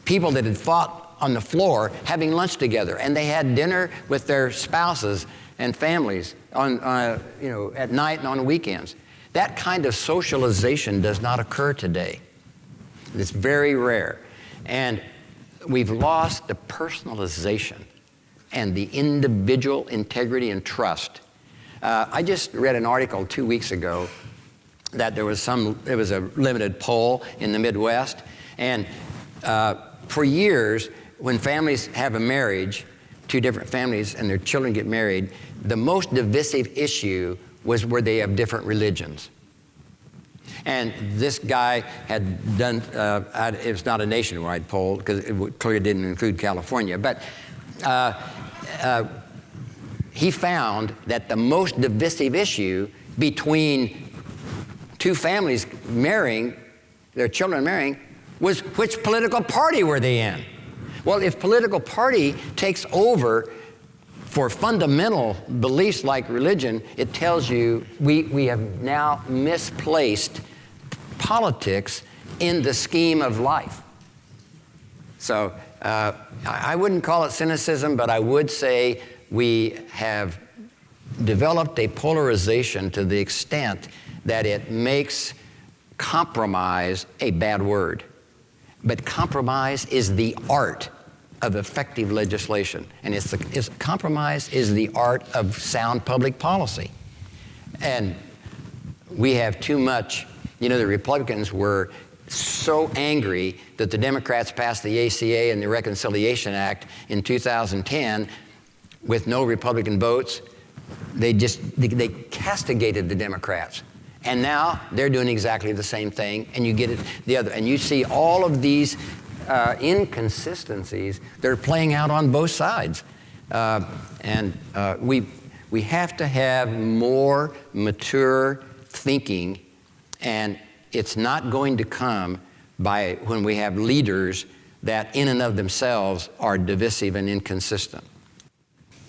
people that had fought on the floor having lunch together, and they had dinner with their spouses and families at night and on weekends. That kind of socialization does not occur today. It's very rare. And we've lost the personalization and the individual integrity and trust. I just read an article 2 weeks ago that there was a limited poll in the Midwest, and for years, when families have a marriage, two different families, and their children get married, the most divisive issue was where they have different religions. And this guy had done, it was not a nationwide poll, because it clearly didn't include California, but he found that the most divisive issue between two families marrying, their children marrying, was which political party were they in? Well, if political party takes over for fundamental beliefs like religion, it tells you we have now misplaced politics in the scheme of life. So I wouldn't call it cynicism, but I would say we have developed a polarization to the extent that it makes compromise a bad word. But compromise is the art of effective legislation, and compromise is the art of sound public policy. And we have too much. The Republicans were so angry that the Democrats passed the ACA and the Reconciliation Act in 2010 with no Republican votes. They castigated the Democrats. And now they're doing exactly the same thing, and you get it the other. And you see all of these inconsistencies that are playing out on both sides. We have to have more mature thinking, and it's not going to come by when we have leaders that in and of themselves are divisive and inconsistent.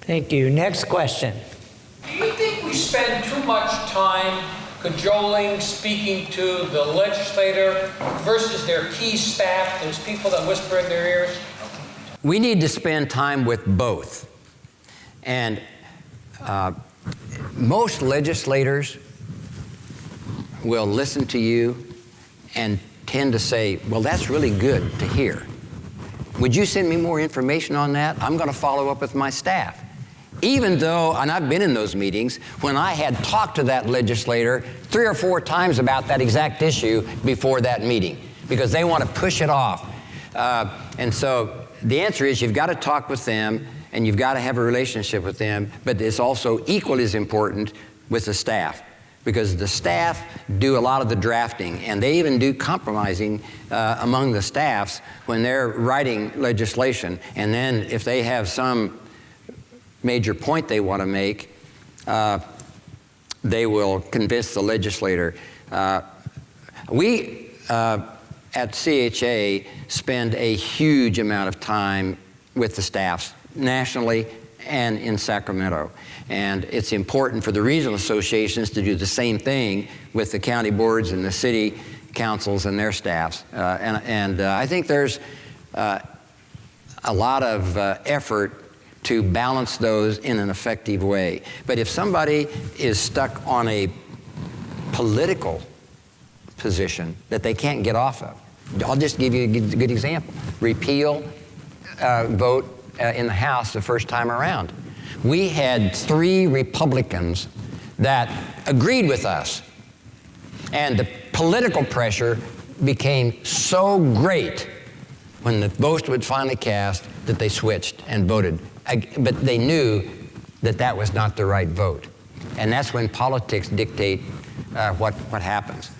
Thank you. Next question. Do you think we spend too much time cajoling, speaking to the legislator versus their key staff, those people that whisper in their ears? We need to spend time with both. And most legislators will listen to you and tend to say, well, that's really good to hear. Would you send me more information on that? I'm going to follow up with my staff. Even though, and I've been in those meetings, when I had talked to that legislator 3 or 4 times about that exact issue before that meeting, because they want to push it off. And so the answer is you've got to talk with them, and you've got to have a relationship with them, but it's also equally as important with the staff, because the staff do a lot of the drafting, and they even do compromising among the staffs when they're writing legislation. And then if they have some major point they want to make, they will convince the legislator. We at CHA spend a huge amount of time with the staffs nationally and in Sacramento. And it's important for the regional associations to do the same thing with the county boards and the city councils and their staffs. I think there's a lot of effort to balance those in an effective way. But if somebody is stuck on a political position that they can't get off of, I'll just give you a good example. Repeal vote in the House the first time around. We had 3 Republicans that agreed with us. And the political pressure became so great when the vote was finally cast that they switched and voted. But they knew that that was not the right vote. And that's when politics dictate what happens.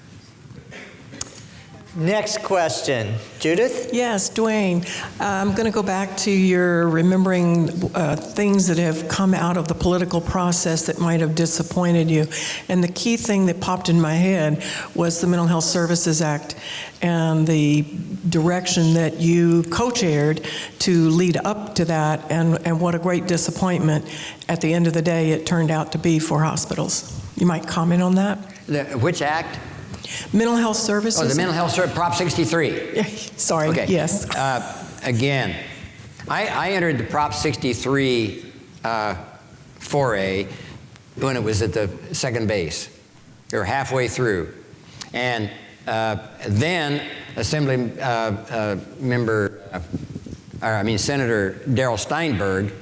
Next question. Judith? Yes, Duane, I'm going to go back to your remembering things that have come out of the political process that might have disappointed you. And the key thing that popped in my head was the Mental Health Services Act and the direction that you co-chaired to lead up to that, and what a great disappointment at the end of the day it turned out to be for hospitals. You might comment on that? Which act? Mental Health Services. Oh, the Mental Health Service, Prop 63. Sorry, okay. Yes. Again, I entered the Prop 63 foray when it was at the second base, or halfway through. And then Senator Darrell Steinberg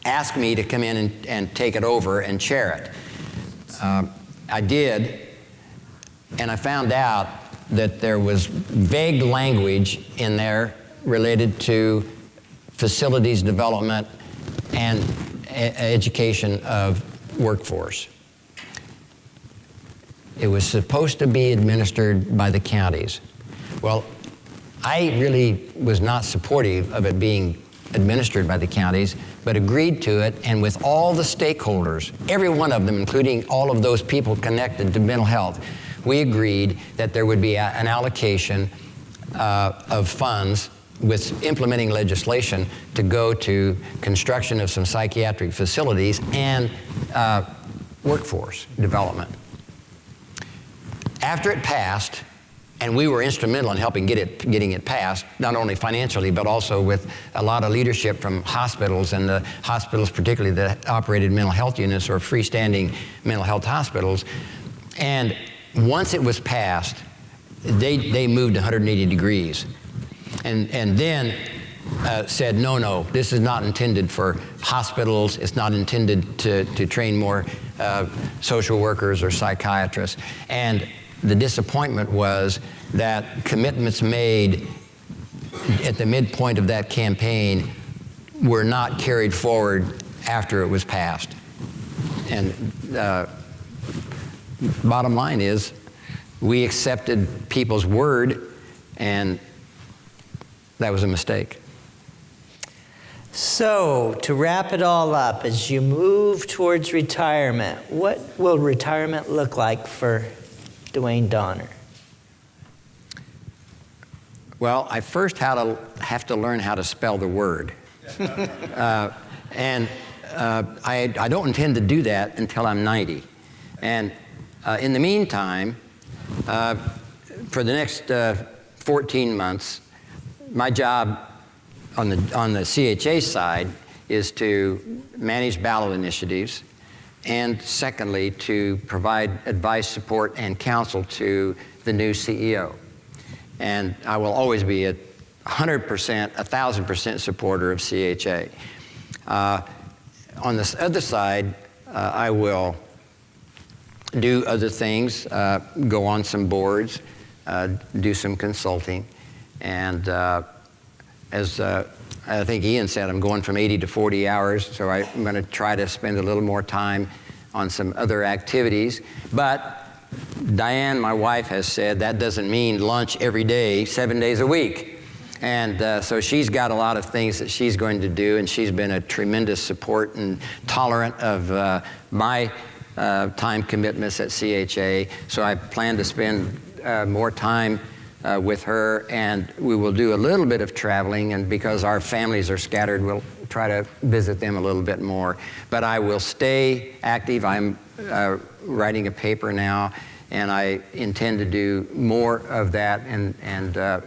asked me to come in and take it over and chair it. I did. And I found out that there was vague language in there related to facilities development and education of workforce. It was supposed to be administered by the counties. Well, I really was not supportive of it being administered by the counties, but agreed to it, and with all the stakeholders, every one of them, including all of those people connected to mental health, we agreed that there would be an allocation of funds with implementing legislation to go to construction of some psychiatric facilities and workforce development. After it passed, and we were instrumental in helping getting it passed, not only financially, but also with a lot of leadership from hospitals, and the hospitals particularly that operated mental health units or freestanding mental health hospitals. And once it was passed, they moved 180 degrees and then said, no, this is not intended for hospitals. It's not intended to train more social workers or psychiatrists. And the disappointment was that commitments made at the midpoint of that campaign were not carried forward after it was passed. And bottom line is, we accepted people's word, and that was a mistake. So, to wrap it all up, as you move towards retirement, what will retirement look like for Duane Dauner? Well, I first have to learn how to spell the word. I don't intend to do that until I'm 90. And in the meantime, for the next 14 months, my job on the CHA side is to manage ballot initiatives, and secondly, to provide advice, support, and counsel to the new CEO. And I will always be a 100%, 1,000% supporter of CHA. On this other side, I will do other things, go on some boards, do some consulting, and as I think Ian said, I'm going from 80 to 40 hours, so I'm going to try to spend a little more time on some other activities. But Diane, my wife, has said that doesn't mean lunch every day, 7 days a week. And so she's got a lot of things that she's going to do, and she's been a tremendous support and tolerant of my time commitments at CHA. So I plan to spend more time with her, and we will do a little bit of traveling, and because our families are scattered, we'll try to visit them a little bit more. But I will stay active. I'm writing a paper now, and I intend to do more of that and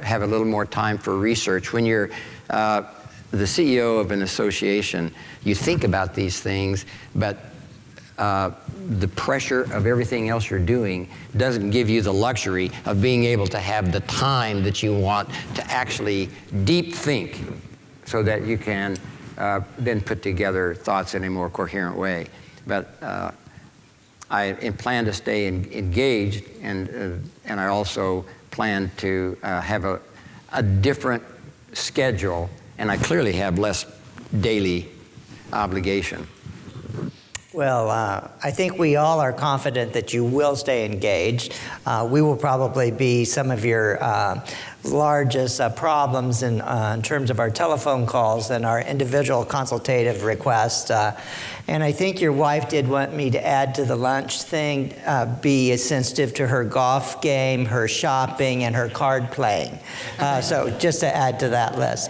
have a little more time for research. When you're the CEO of an association, you think about these things, but the pressure of everything else you're doing doesn't give you the luxury of being able to have the time that you want to actually deep think so that you can then put together thoughts in a more coherent way. But I plan to stay engaged, and I also plan to have a different schedule, and I clearly have less daily obligation. Well, I think we all are confident that you will stay engaged. We will probably be some of your largest problems in terms of our telephone calls and our individual consultative requests. And I think your wife did want me to add to the lunch thing, be sensitive to her golf game, her shopping, and her card playing. So just to add to that list.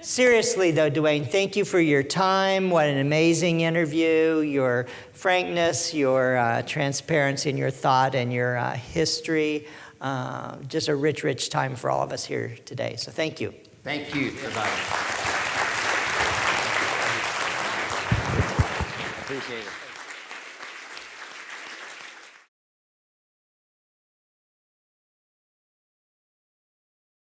Seriously, though, Duane, thank you for your time. What an amazing interview. Your frankness, your transparency, and your thought, and your history. Just a rich, rich time for all of us here today. So thank you. Thank you for that. Appreciate it.